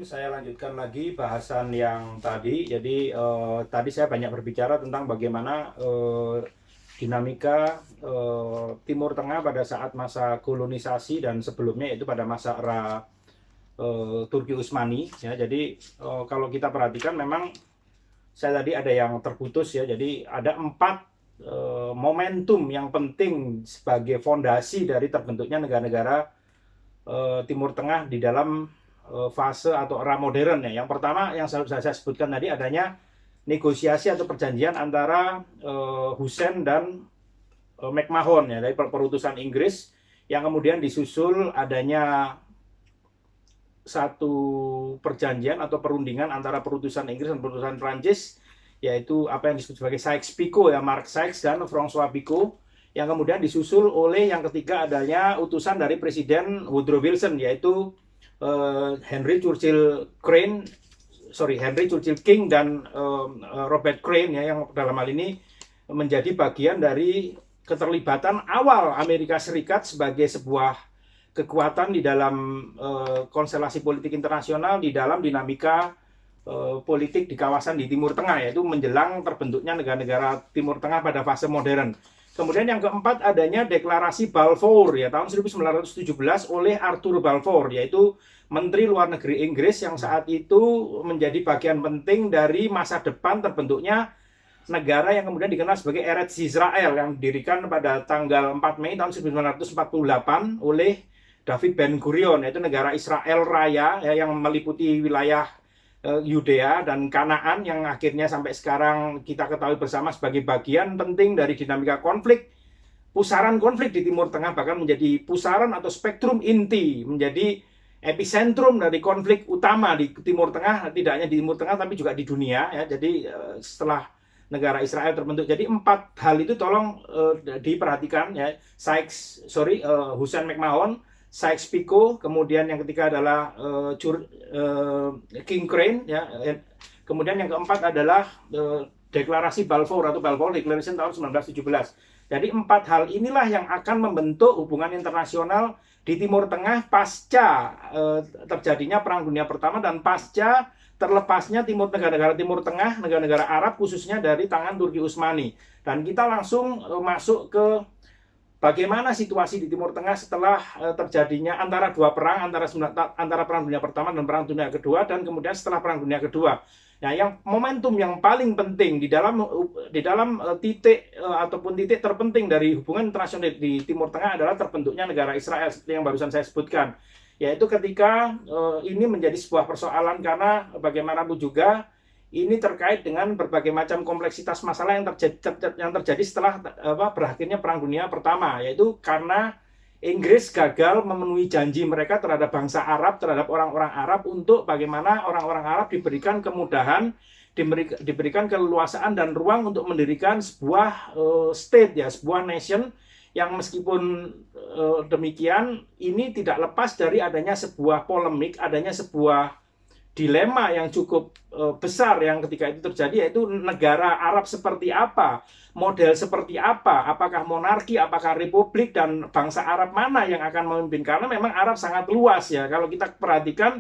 saya lanjutkan lagi bahasan yang tadi. Jadi tadi saya banyak berbicara tentang bagaimana dinamika Timur Tengah pada saat masa kolonisasi dan sebelumnya, yaitu pada masa era Turki Utsmani. Ya, jadi kalau kita perhatikan memang saya tadi ada yang terputus ya. Jadi ada 4 momentum yang penting sebagai fondasi dari terbentuknya negara-negara Timur Tengah di dalam fase atau era modern ya. Yang pertama yang saya sebutkan tadi, adanya negosiasi atau perjanjian antara Hussein dan McMahon ya, dari perutusan Inggris, yang kemudian disusul adanya satu perjanjian atau perundingan antara perutusan Inggris dan perutusan Prancis, yaitu apa yang disebut sebagai Sykes-Picot ya, Mark Sykes dan François Picot, yang kemudian disusul oleh yang ketiga adanya utusan dari Presiden Woodrow Wilson, yaitu Henry Churchill King dan Robert Crane ya, yang dalam hal ini menjadi bagian dari keterlibatan awal Amerika Serikat sebagai sebuah kekuatan di dalam konstelasi politik internasional, di dalam dinamika politik di kawasan di Timur Tengah, yaitu menjelang terbentuknya negara-negara Timur Tengah pada fase modern. Kemudian yang keempat adanya deklarasi Balfour ya, tahun 1917 oleh Arthur Balfour, yaitu Menteri Luar Negeri Inggris yang saat itu menjadi bagian penting dari masa depan terbentuknya negara yang kemudian dikenal sebagai Eretz Israel, yang didirikan pada tanggal 4 Mei tahun 1948 oleh David Ben Gurion, yaitu negara Israel Raya ya, yang meliputi wilayah Yudea dan Kanaan, yang akhirnya sampai sekarang kita ketahui bersama sebagai bagian penting dari dinamika konflik, pusaran konflik di Timur Tengah, bahkan menjadi pusaran atau spektrum inti, menjadi epicentrum dari konflik utama di Timur Tengah, tidak hanya di Timur Tengah tapi juga di dunia ya. Jadi setelah negara Israel terbentuk, jadi 4 hal itu tolong diperhatikan ya. Hussein McMahon, Sykes-Picot, kemudian yang ketiga adalah King Crane ya. Kemudian yang keempat adalah deklarasi Balfour atau Balfour Declaration tahun 1917. Jadi 4 hal inilah yang akan membentuk hubungan internasional di Timur Tengah pasca terjadinya Perang Dunia Pertama dan pasca terlepasnya negara-negara Timur Tengah, negara-negara Arab khususnya dari tangan Turki Utsmani. Dan kita langsung masuk ke bagaimana situasi di Timur Tengah setelah terjadinya antara dua perang, antara Perang Dunia Pertama dan Perang Dunia Kedua, dan kemudian setelah Perang Dunia Kedua. Nah, yang momentum yang paling penting di dalam titik ataupun titik terpenting dari hubungan internasional di Timur Tengah adalah terbentuknya negara Israel, seperti yang barusan saya sebutkan. Yaitu ketika ini menjadi sebuah persoalan, karena bagaimanapun juga ini terkait dengan berbagai macam kompleksitas masalah yang terjadi setelah berakhirnya Perang Dunia Pertama, yaitu karena Inggris gagal memenuhi janji mereka terhadap bangsa Arab, terhadap orang-orang Arab, untuk bagaimana orang-orang Arab diberikan kemudahan, diberikan keleluasaan dan ruang untuk mendirikan sebuah state ya, sebuah nation, yang meskipun demikian ini tidak lepas dari adanya sebuah polemik, adanya sebuah dilema yang cukup besar yang ketika itu terjadi, yaitu negara Arab seperti apa, model seperti apa, apakah monarki, apakah republik, dan bangsa Arab mana yang akan memimpin. Karena memang Arab sangat luas ya, kalau kita perhatikan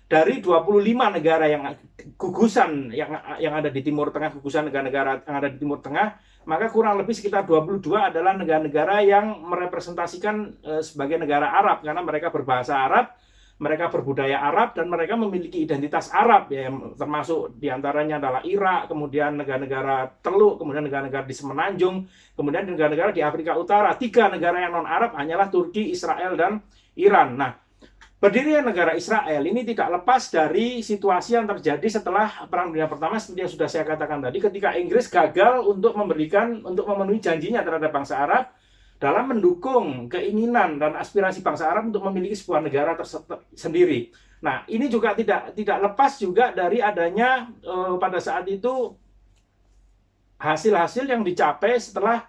dari 25 negara yang gugusan yang ada di Timur Tengah, gugusan negara-negara yang ada di Timur Tengah, maka kurang lebih sekitar 22 adalah negara-negara yang merepresentasikan sebagai negara Arab, karena mereka berbahasa Arab, mereka berbudaya Arab, dan mereka memiliki identitas Arab ya, termasuk diantaranya adalah Irak, kemudian negara-negara Teluk, kemudian negara-negara di Semenanjung, kemudian negara-negara di Afrika Utara. 3 negara yang non-Arab hanyalah Turki, Israel, dan Iran. Nah, berdirinya negara Israel ini tidak lepas dari situasi yang terjadi setelah Perang Dunia Pertama, seperti yang sudah saya katakan tadi, ketika Inggris gagal untuk memenuhi janjinya terhadap bangsa Arab dalam mendukung keinginan dan aspirasi bangsa Arab untuk memiliki sebuah negara sendiri. Nah, ini juga tidak lepas juga dari adanya pada saat itu hasil-hasil yang dicapai setelah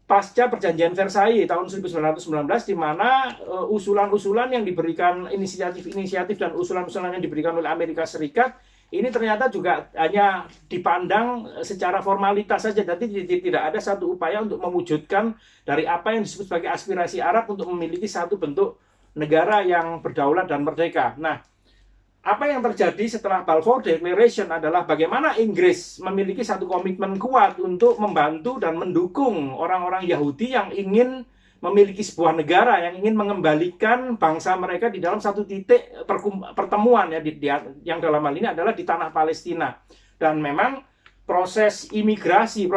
pasca perjanjian Versailles tahun 1919, di mana usulan-usulan yang diberikan, inisiatif-inisiatif dan usulan-usulan yang diberikan oleh Amerika Serikat ini ternyata juga hanya dipandang secara formalitas saja, jadi tidak ada satu upaya untuk mewujudkan dari apa yang disebut sebagai aspirasi Arab untuk memiliki satu bentuk negara yang berdaulat dan merdeka. Nah, apa yang terjadi setelah Balfour Declaration adalah bagaimana Inggris memiliki satu komitmen kuat untuk membantu dan mendukung orang-orang Yahudi yang ingin memiliki sebuah negara, yang ingin mengembalikan bangsa mereka di dalam satu titik pertemuan ya, yang dalam hal ini adalah di tanah Palestina. Dan memang proses imigrasi,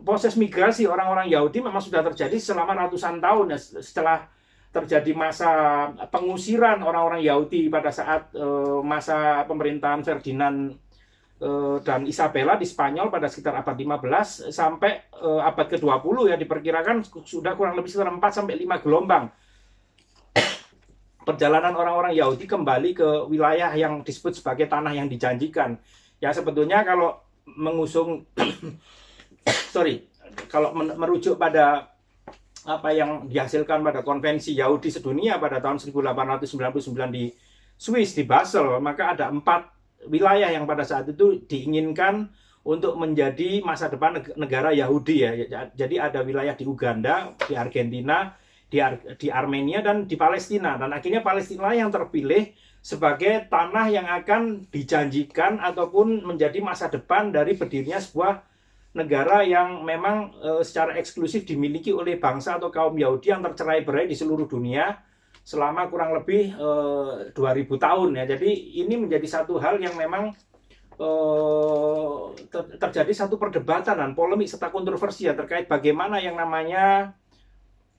proses migrasi orang-orang Yahudi memang sudah terjadi selama ratusan tahun ya, setelah terjadi masa pengusiran orang-orang Yahudi pada saat masa pemerintahan Ferdinand dan Isabella di Spanyol pada sekitar abad 15 sampai abad ke-20 ya, diperkirakan sudah kurang lebih sekitar 4 sampai 5 gelombang perjalanan orang-orang Yahudi kembali ke wilayah yang disebut sebagai tanah yang dijanjikan. Ya sebetulnya kalau mengusung kalau merujuk pada apa yang dihasilkan pada konvensi Yahudi sedunia pada tahun 1899 di Swiss, di Basel, maka ada 4 wilayah yang pada saat itu diinginkan untuk menjadi masa depan negara Yahudi ya. Jadi ada wilayah di Uganda, di Argentina, di Armenia, dan di Palestina. Dan akhirnya Palestina yang terpilih sebagai tanah yang akan dijanjikan ataupun menjadi masa depan dari berdirinya sebuah negara yang memang secara eksklusif dimiliki oleh bangsa atau kaum Yahudi yang tercerai-berai di seluruh dunia selama kurang lebih 2000 tahun ya. Jadi ini menjadi satu hal yang memang terjadi satu perdebatan dan polemik serta kontroversi ya, terkait bagaimana yang namanya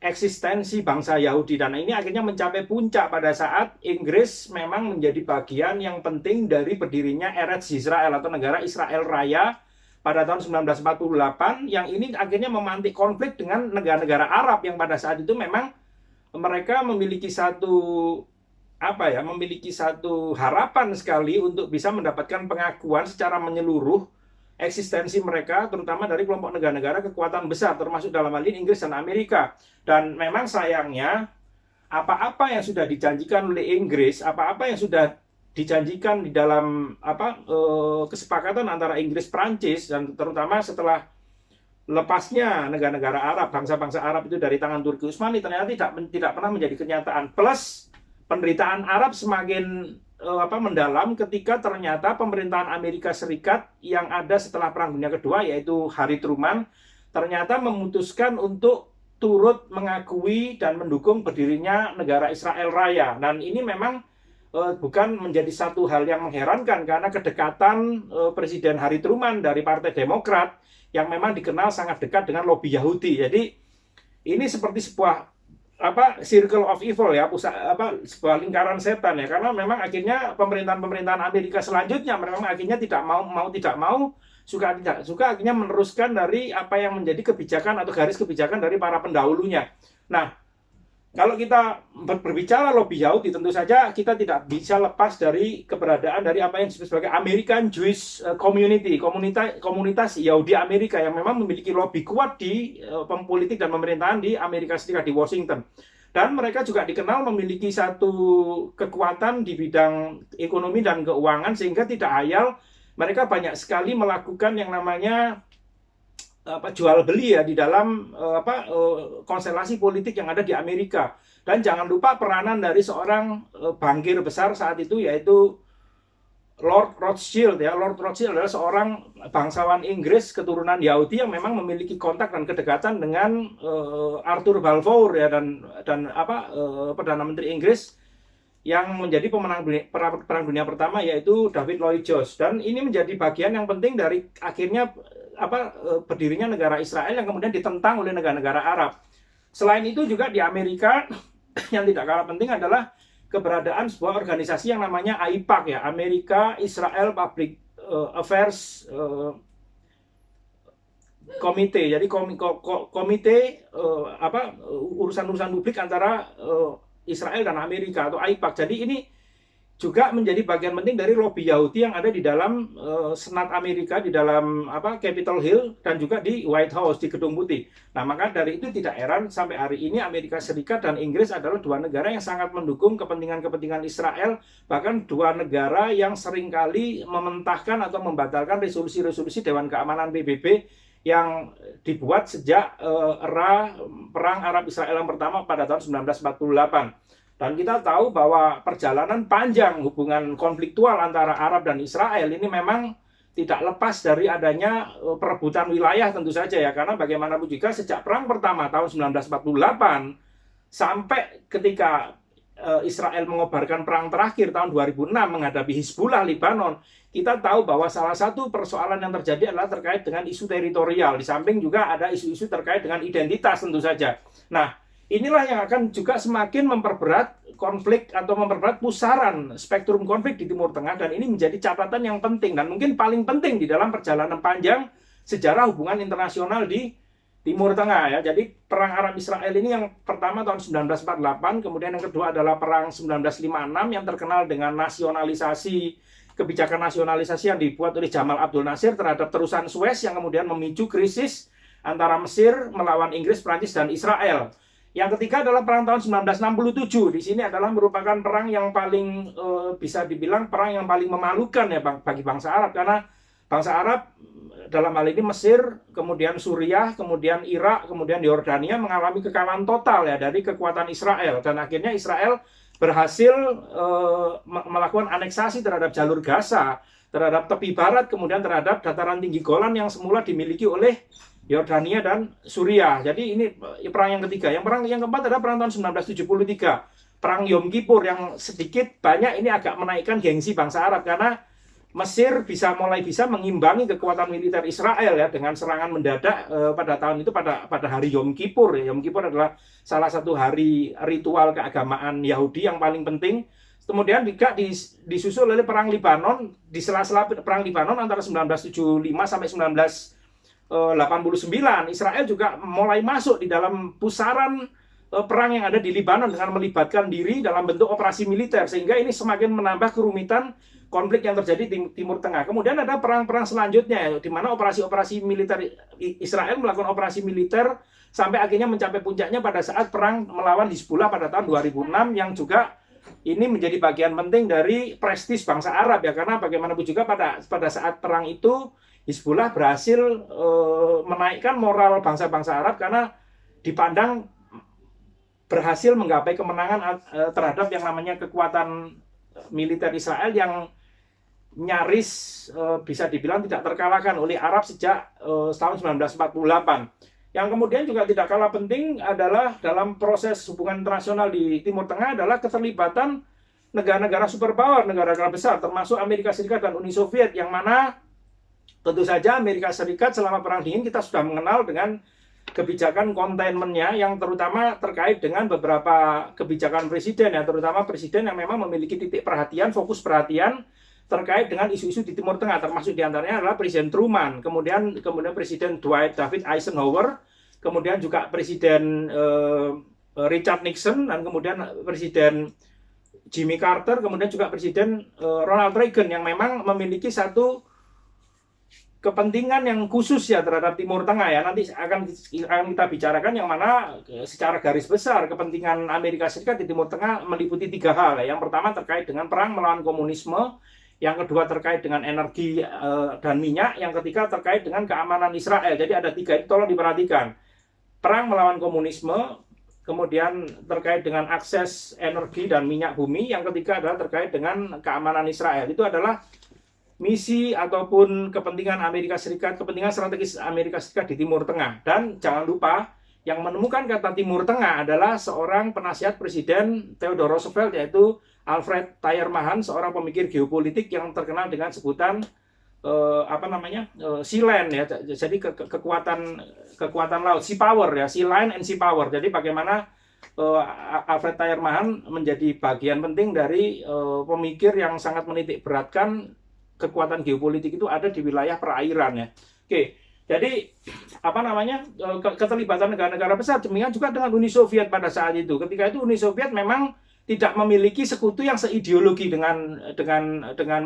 eksistensi bangsa Yahudi. Dan ini akhirnya mencapai puncak pada saat Inggris memang menjadi bagian yang penting dari berdirinya Eretz Israel atau negara Israel Raya pada tahun 1948, yang ini akhirnya memantik konflik dengan negara-negara Arab yang pada saat itu memang mereka memiliki satu harapan sekali untuk bisa mendapatkan pengakuan secara menyeluruh eksistensi mereka, terutama dari kelompok negara-negara kekuatan besar, termasuk dalam hal ini Inggris dan Amerika. Dan memang sayangnya apa-apa yang sudah dijanjikan oleh Inggris, apa-apa yang sudah dijanjikan di dalam kesepakatan antara Inggris, Prancis, dan terutama setelah lepasnya negara-negara Arab, bangsa-bangsa Arab itu dari tangan Turki Utsmani, ternyata tidak pernah menjadi kenyataan. Plus penderitaan Arab semakin mendalam ketika ternyata pemerintahan Amerika Serikat yang ada setelah Perang Dunia Kedua, yaitu Harry Truman, ternyata memutuskan untuk turut mengakui dan mendukung berdirinya negara Israel Raya. Dan ini memang bukan menjadi satu hal yang mengherankan, karena kedekatan Presiden Harry Truman dari Partai Demokrat yang memang dikenal sangat dekat dengan lobi Yahudi. Jadi ini seperti sebuah circle of evil ya, sebuah lingkaran setan ya, karena memang akhirnya pemerintahan Amerika selanjutnya memang akhirnya tidak mau suka tidak suka akhirnya meneruskan dari apa yang menjadi kebijakan atau garis kebijakan dari para pendahulunya. Nah, kalau kita berbicara lobi Yahudi, tentu saja kita tidak bisa lepas dari keberadaan dari apa yang disebut sebagai American Jewish Community, komunitas Yahudi Amerika yang memang memiliki lobi kuat di politik dan pemerintahan di Amerika Serikat, di Washington. Dan mereka juga dikenal memiliki satu kekuatan di bidang ekonomi dan keuangan, sehingga tidak ayal mereka banyak sekali melakukan yang namanya jual beli ya di dalam konstelasi politik yang ada di Amerika. Dan jangan lupa peranan dari seorang bankir besar saat itu, yaitu Lord Rothschild ya. Lord Rothschild adalah seorang bangsawan Inggris keturunan Yahudi yang memang memiliki kontak dan kedekatan dengan Arthur Balfour ya, dan Perdana Menteri Inggris yang menjadi pemenang Perang Dunia Pertama, yaitu David Lloyd George. Dan ini menjadi bagian yang penting dari akhirnya berdirinya negara Israel yang kemudian ditentang oleh negara-negara Arab. Selain itu juga di Amerika yang tidak kalah penting adalah keberadaan sebuah organisasi yang namanya AIPAC ya, Amerika Israel Public Affairs Komite. Jadi komite urusan-urusan publik antara Israel dan Amerika atau AIPAC. Jadi ini juga menjadi bagian penting dari lobi Yahudi yang ada di dalam Senat Amerika, di dalam Capitol Hill, dan juga di White House, di Gedung Putih. Nah, maka dari itu tidak heran sampai hari ini Amerika Serikat dan Inggris adalah dua negara yang sangat mendukung kepentingan-kepentingan Israel, bahkan dua negara yang seringkali mementahkan atau membatalkan resolusi-resolusi Dewan Keamanan PBB yang dibuat sejak era Perang Arab Israel yang pertama pada tahun 1948. Dan kita tahu bahwa perjalanan panjang hubungan konfliktual antara Arab dan Israel ini memang tidak lepas dari adanya perebutan wilayah tentu saja ya. Karena bagaimanapun juga sejak perang pertama tahun 1948 sampai ketika Israel mengobarkan perang terakhir tahun 2006 menghadapi Hizbullah Lebanon, kita tahu bahwa salah satu persoalan yang terjadi adalah terkait dengan isu teritorial. Di samping juga ada isu-isu terkait dengan identitas tentu saja. Nah, inilah yang akan juga semakin memperberat konflik atau memperberat pusaran spektrum konflik di Timur Tengah, dan ini menjadi catatan yang penting dan mungkin paling penting di dalam perjalanan panjang sejarah hubungan internasional di Timur Tengah ya. Jadi perang Arab Israel ini yang pertama tahun 1948, kemudian yang kedua adalah perang 1956 yang terkenal dengan kebijakan nasionalisasi yang dibuat oleh Jamal Abdul Nasir terhadap terusan Suez yang kemudian memicu krisis antara Mesir melawan Inggris, Prancis, dan Israel. Yang ketiga adalah perang tahun 1967. Di sini adalah merupakan perang yang paling bisa dibilang perang yang paling memalukan ya bagi bangsa Arab, karena bangsa Arab dalam hal ini Mesir, kemudian Suriah, kemudian Irak, kemudian Yordania mengalami kekalahan total ya dari kekuatan Israel, dan akhirnya Israel berhasil melakukan aneksasi terhadap jalur Gaza, terhadap tepi barat, kemudian terhadap dataran tinggi Golan yang semula dimiliki oleh Yordania dan Suriah. Jadi ini perang yang ketiga. Yang keempat adalah perang tahun 1973, perang Yom Kippur, yang sedikit banyak ini agak menaikkan gengsi bangsa Arab karena Mesir mulai bisa mengimbangi kekuatan militer Israel ya dengan serangan mendadak pada tahun itu pada hari Yom Kippur. Yom Kippur adalah salah satu hari ritual keagamaan Yahudi yang paling penting. Kemudian juga disusul oleh perang Libanon, di sela-sela perang Libanon antara 1975 sampai 1989, Israel juga mulai masuk di dalam pusaran perang yang ada di Libanon dengan melibatkan diri dalam bentuk operasi militer, sehingga ini semakin menambah kerumitan konflik yang terjadi di Timur Tengah. Kemudian ada perang-perang selanjutnya, di mana operasi-operasi militer Israel melakukan operasi militer sampai akhirnya mencapai puncaknya pada saat perang melawan Hizbullah pada tahun 2006, yang juga ini menjadi bagian penting dari prestis bangsa Arab ya, karena bagaimanapun juga pada saat perang itu Hizbullah berhasil menaikkan moral bangsa-bangsa Arab karena dipandang berhasil menggapai kemenangan terhadap yang namanya kekuatan militer Israel yang nyaris bisa dibilang tidak terkalahkan oleh Arab sejak tahun 1948. Yang kemudian juga tidak kalah penting adalah dalam proses hubungan internasional di Timur Tengah adalah keterlibatan negara-negara superpower, negara-negara besar, termasuk Amerika Serikat dan Uni Soviet, yang mana tentu saja Amerika Serikat selama Perang Dingin kita sudah mengenal dengan kebijakan containment-nya yang terutama terkait dengan beberapa kebijakan presiden ya, terutama presiden yang memang memiliki titik perhatian, fokus perhatian terkait dengan isu-isu di Timur Tengah, termasuk diantaranya adalah Presiden Truman, kemudian Presiden Dwight David Eisenhower, kemudian juga Presiden Richard Nixon, dan kemudian Presiden Jimmy Carter, kemudian juga Presiden Ronald Reagan, yang memang memiliki satu kepentingan yang khusus ya terhadap Timur Tengah ya. Nanti akan kita bicarakan yang mana secara garis besar kepentingan Amerika Serikat di Timur Tengah meliputi 3 hal ya. Yang pertama terkait dengan perang melawan komunisme, yang kedua terkait dengan energi dan minyak, yang ketiga terkait dengan keamanan Israel. Jadi ada 3 itu, tolong diperhatikan. Perang melawan komunisme, kemudian terkait dengan akses energi dan minyak bumi, yang ketiga adalah terkait dengan keamanan Israel. Itu adalah misi ataupun kepentingan Amerika Serikat, kepentingan strategis Amerika Serikat di Timur Tengah. Dan jangan lupa, yang menemukan kata Timur Tengah adalah seorang penasihat Presiden Theodore Roosevelt, yaitu Alfred Thayer Mahan, seorang pemikir geopolitik yang terkenal dengan sebutan sea land ya. Jadi kekuatan laut, sea power ya, sea land and sea power. Jadi bagaimana Alfred Thayer Mahan menjadi bagian penting dari pemikir yang sangat menitik beratkan kekuatan geopolitik itu ada di wilayah perairan ya. Oke, jadi keterlibatan negara-negara besar, demikian juga dengan Uni Soviet pada saat itu. Ketika itu Uni Soviet memang tidak memiliki sekutu yang seideologi dengan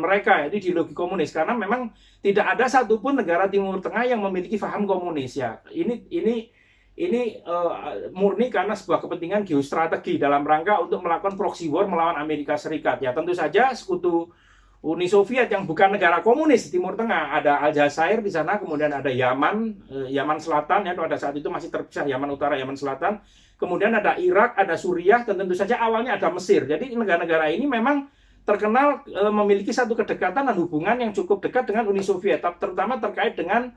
mereka, yaitu ideologi komunis, karena memang tidak ada satupun negara Timur Tengah yang memiliki paham komunis ya. Ini murni karena sebuah kepentingan geostrategi dalam rangka untuk melakukan proxy war melawan Amerika Serikat ya. Tentu saja sekutu Uni Soviet yang bukan negara komunis di Timur Tengah. Ada Aljazair di sana, kemudian ada Yaman, Yaman Selatan ya, pada saat itu masih terpisah Yaman Utara, Yaman Selatan. Kemudian ada Irak, ada Suriah, dan tentu saja awalnya ada Mesir. Jadi negara-negara ini memang terkenal memiliki satu kedekatan dan hubungan yang cukup dekat dengan Uni Soviet, terutama terkait dengan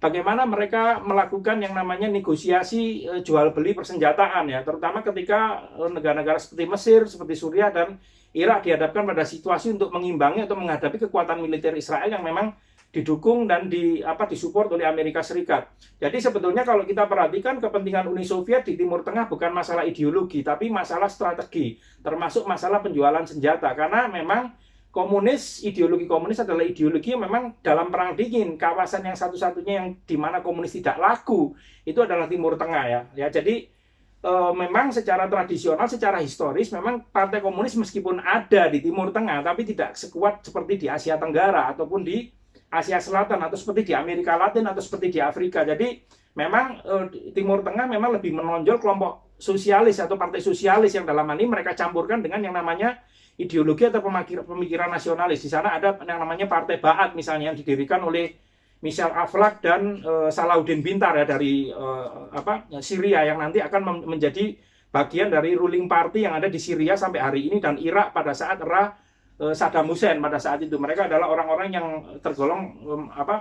bagaimana mereka melakukan yang namanya negosiasi jual beli persenjataan ya, terutama ketika negara-negara seperti Mesir, seperti Suriah dan Irak dihadapkan pada situasi untuk mengimbangi atau menghadapi kekuatan militer Israel yang memang didukung dan disupport oleh Amerika Serikat. Jadi sebetulnya kalau kita perhatikan kepentingan Uni Soviet di Timur Tengah bukan masalah ideologi, tapi masalah strategi, termasuk masalah penjualan senjata. Karena memang ideologi komunis adalah ideologi yang memang dalam perang dingin, kawasan yang satu-satunya yang di mana komunis tidak laku itu adalah Timur Tengah ya. Jadi memang secara tradisional, secara historis, memang Partai Komunis meskipun ada di Timur Tengah, tapi tidak sekuat seperti di Asia Tenggara ataupun di Asia Selatan atau seperti di Amerika Latin atau seperti di Afrika. Jadi memang Timur Tengah memang lebih menonjol kelompok sosialis atau partai sosialis yang dalam hal ini mereka campurkan dengan yang namanya ideologi atau pemikiran nasionalis. Di sana ada yang namanya Partai Ba'ath misalnya yang didirikan oleh Michel Aflaq dan Salahuddin Bintar ya dari Syria yang nanti akan menjadi bagian dari ruling party yang ada di Syria sampai hari ini dan Irak pada saat era Saddam Hussein pada saat itu. Mereka adalah orang-orang yang tergolong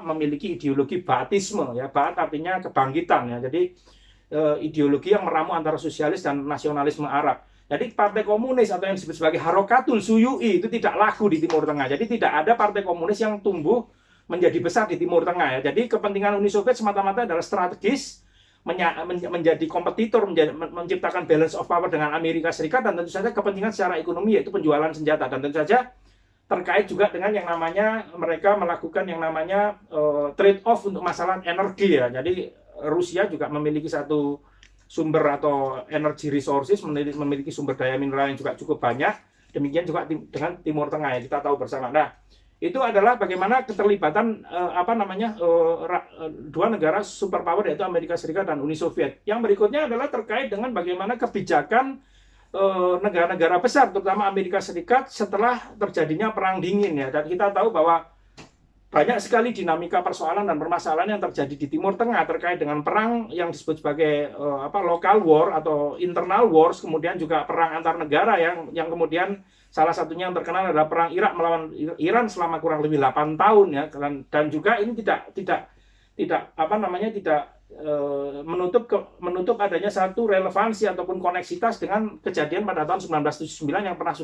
memiliki ideologi Ba'athisme ya. Ba'ath artinya kebangkitan ya. Jadi ideologi yang meramu antara sosialis dan nasionalisme Arab. Jadi partai komunis atau yang disebut sebagai Harokatul Syuyu'i itu tidak laku di Timur Tengah. Jadi tidak ada partai komunis yang tumbuh menjadi besar di Timur Tengah ya. Jadi kepentingan Uni Soviet semata-mata adalah strategis, menjadi kompetitor, menciptakan balance of power dengan Amerika Serikat, dan tentu saja kepentingan secara ekonomi yaitu penjualan senjata, dan tentu saja terkait juga dengan yang namanya mereka melakukan yang namanya trade off untuk masalah energi ya. Jadi Rusia juga memiliki satu sumber atau energy resources, memiliki sumber daya mineral yang juga cukup banyak. Demikian juga dengan Timur Tengah ya, kita tahu bersama. Nah, itu adalah bagaimana keterlibatan dua negara superpower yaitu Amerika Serikat dan Uni Soviet. Yang berikutnya adalah terkait dengan bagaimana kebijakan negara-negara besar, terutama Amerika Serikat setelah terjadinya perang dingin ya. Dan kita tahu bahwa banyak sekali dinamika persoalan dan permasalahan yang terjadi di Timur Tengah terkait dengan perang yang disebut sebagai local war atau internal wars, kemudian juga perang antar negara yang kemudian salah satunya yang terkenal adalah perang Irak melawan Iran selama kurang lebih 8 tahun ya, dan juga ini tidak menutup adanya satu relevansi ataupun koneksitas dengan kejadian pada tahun 1979 yang pernah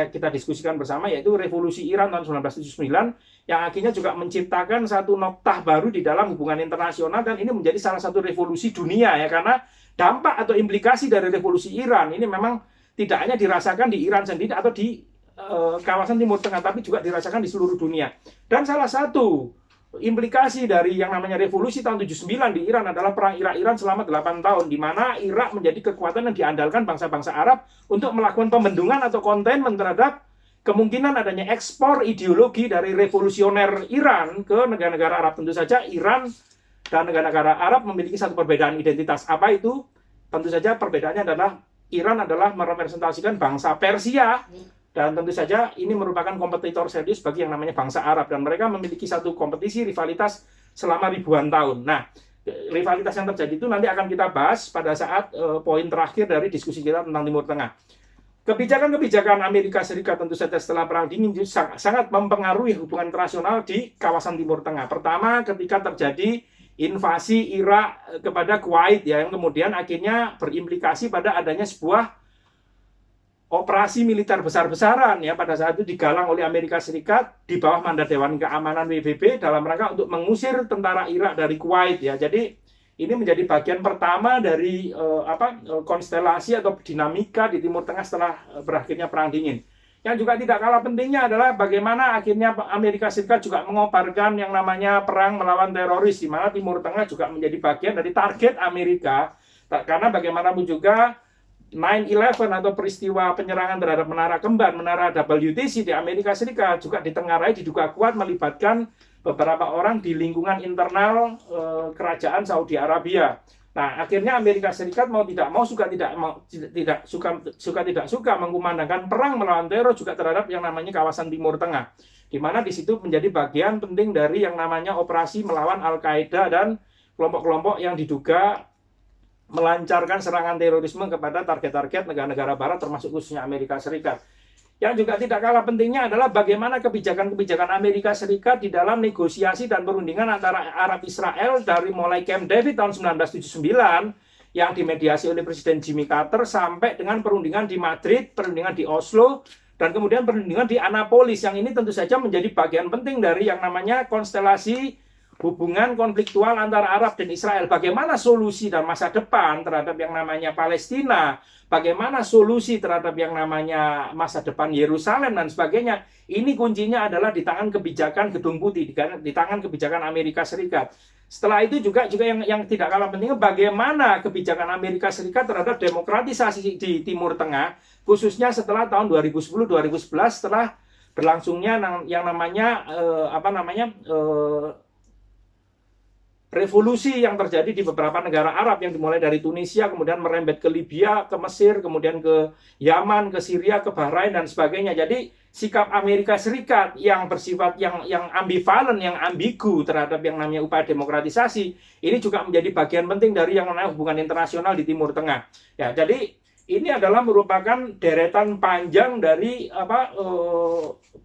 kita diskusikan bersama, yaitu revolusi Iran tahun 1979 yang akhirnya juga menciptakan satu noktah baru di dalam hubungan internasional, dan ini menjadi salah satu revolusi dunia ya, karena dampak atau implikasi dari revolusi Iran ini memang tidak hanya dirasakan di Iran sendiri atau di kawasan Timur Tengah, tapi juga dirasakan di seluruh dunia. Dan salah satu implikasi dari yang namanya revolusi tahun 79 di Iran adalah perang Irak-Iran selama 8 tahun, di mana Irak menjadi kekuatan yang diandalkan bangsa-bangsa Arab untuk melakukan pembendungan atau containment terhadap kemungkinan adanya ekspor ideologi dari revolusioner Iran ke negara-negara Arab. Tentu saja Iran dan negara-negara Arab memiliki satu perbedaan identitas. Apa itu? Tentu saja perbedaannya adalah Iran adalah merepresentasikan bangsa Persia, dan tentu saja ini merupakan kompetitor serius bagi yang namanya bangsa Arab, dan mereka memiliki satu kompetisi rivalitas selama ribuan tahun. Nah, rivalitas yang terjadi itu nanti akan kita bahas pada saat poin terakhir dari diskusi kita tentang Timur Tengah. Kebijakan-kebijakan Amerika Serikat tentu saja setelah Perang Dingin sangat mempengaruhi hubungan internasional di kawasan Timur Tengah. Pertama, ketika terjadi invasi Irak kepada Kuwait ya, yang kemudian akhirnya berimplikasi pada adanya sebuah operasi militer besar-besaran ya, pada saat itu digalang oleh Amerika Serikat di bawah mandat Dewan Keamanan PBB dalam rangka untuk mengusir tentara Irak dari Kuwait ya. Jadi ini menjadi bagian pertama dari konstelasi atau dinamika di Timur Tengah setelah berakhirnya Perang Dingin. Yang juga tidak kalah pentingnya adalah bagaimana akhirnya Amerika Serikat juga mengobarkan yang namanya perang melawan teroris, di mana Timur Tengah juga menjadi bagian dari target Amerika, karena bagaimanapun juga 9/11 atau peristiwa penyerangan terhadap menara kembar, menara WTC di Amerika Serikat juga ditengarai diduga kuat melibatkan beberapa orang di lingkungan internal kerajaan Saudi Arabia. Nah, akhirnya Amerika Serikat mau tidak mau, suka tidak mau, tidak suka mengumandangkan perang melawan teror juga terhadap yang namanya kawasan Timur Tengah, di mana di situ menjadi bagian penting dari yang namanya operasi melawan Al-Qaeda dan kelompok-kelompok yang diduga melancarkan serangan terorisme kepada target-target negara-negara Barat, termasuk khususnya Amerika Serikat. Yang juga tidak kalah pentingnya adalah bagaimana kebijakan-kebijakan Amerika Serikat di dalam negosiasi dan perundingan antara Arab Israel dari mulai Camp David tahun 1979 yang dimediasi oleh Presiden Jimmy Carter sampai dengan perundingan di Madrid, perundingan di Oslo, dan kemudian perundingan di Annapolis, yang ini tentu saja menjadi bagian penting dari yang namanya konstelasi hubungan konfliktual antara Arab dan Israel. Bagaimana solusi dan masa depan terhadap yang namanya Palestina, bagaimana solusi terhadap yang namanya masa depan Yerusalem dan sebagainya. Ini kuncinya adalah di tangan kebijakan Gedung Putih, di tangan kebijakan Amerika Serikat. Setelah itu juga yang tidak kalah pentingnya, bagaimana kebijakan Amerika Serikat terhadap demokratisasi di Timur Tengah, khususnya setelah tahun 2010-2011, setelah berlangsungnya yang namanya revolusi yang terjadi di beberapa negara Arab, yang dimulai dari Tunisia, kemudian merembet ke Libya, ke Mesir, kemudian ke Yaman, ke Syria, ke Bahrain, dan sebagainya. Jadi sikap Amerika Serikat yang bersifat yang ambivalen, yang ambigu terhadap yang namanya upaya demokratisasi, ini juga menjadi bagian penting dari yang namanya hubungan internasional di Timur Tengah. Ya, jadi ini adalah merupakan deretan panjang dari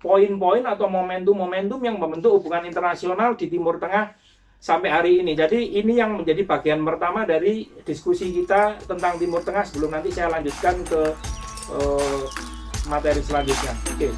poin-poin atau momentum-momentum yang membentuk hubungan internasional di Timur Tengah sampai hari ini. Jadi ini yang menjadi bagian pertama dari diskusi kita tentang Timur Tengah, sebelum nanti saya lanjutkan ke materi selanjutnya. Oke.